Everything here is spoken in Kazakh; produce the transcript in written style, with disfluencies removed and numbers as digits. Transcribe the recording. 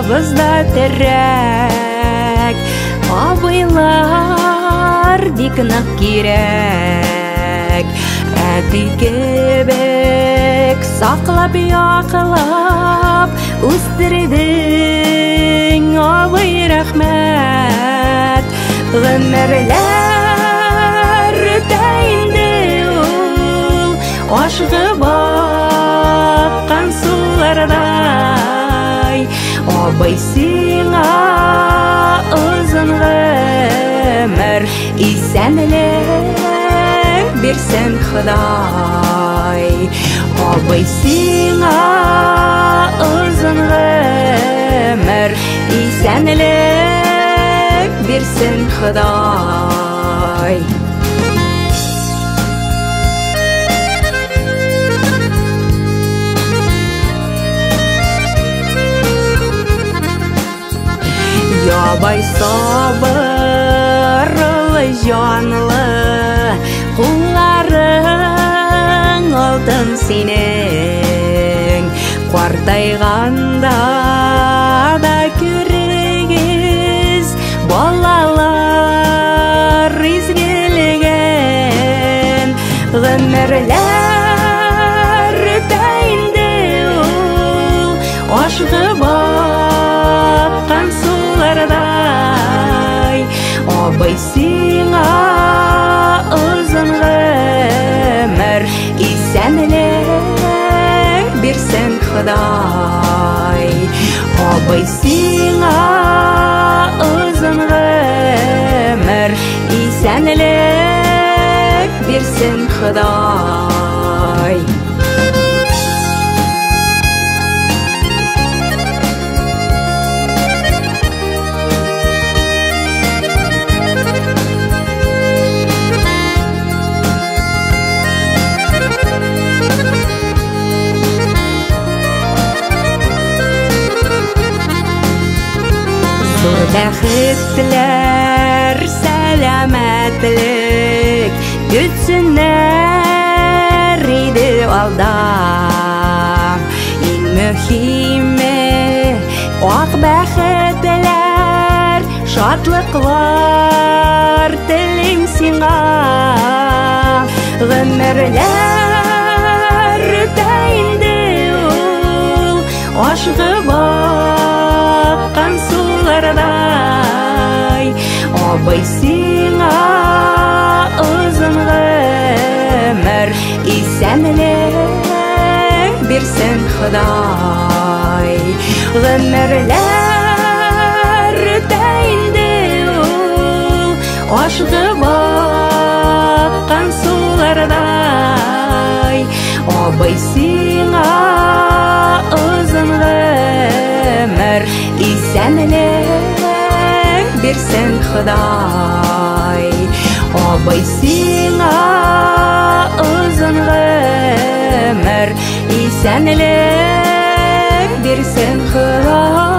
Başımızda terek Abıylar diknak gerek Әті кебек сақлап яқылап Үстірдің абый рахмет Ғымырлар өтәйінді ол Ашығы баққан сулардай Абый сиңа ұзын ғымыр Исәнілік берсен Құдай Абай сиңа ұзын ғымыр Исәнілік берсен Құдай Абай сабырлы жанлы Құларың алтын сенің Қартайғанда да көрегіз Балалар изгелеген Ғымырлар өтәйінді ол Ашығы баққан сулардай Абай сиңа ұзын ғымыр Исәнілік берсен Құдай Абай сиңа ұзын ғымыр Исәнілік берсен Құдай Бәхеттілер сәләмәтлік Күтсінер иді алда Ең мөһиме ақ бәхеттілер Шатлықлар тілім сиңа Ғымырлар өтәйінді ол Ашығы баққан сулардай Абай сиңа ұзын ғымыр Исәнілік берсен Құдай Ғымырлар өтәйінді ол Ашығы баққан сулардай Абай сиңа ұзын ғымыр Исәнілік берсен Құдай Абай сиңа ұзын ғымыр Исәнілік берсен Құдай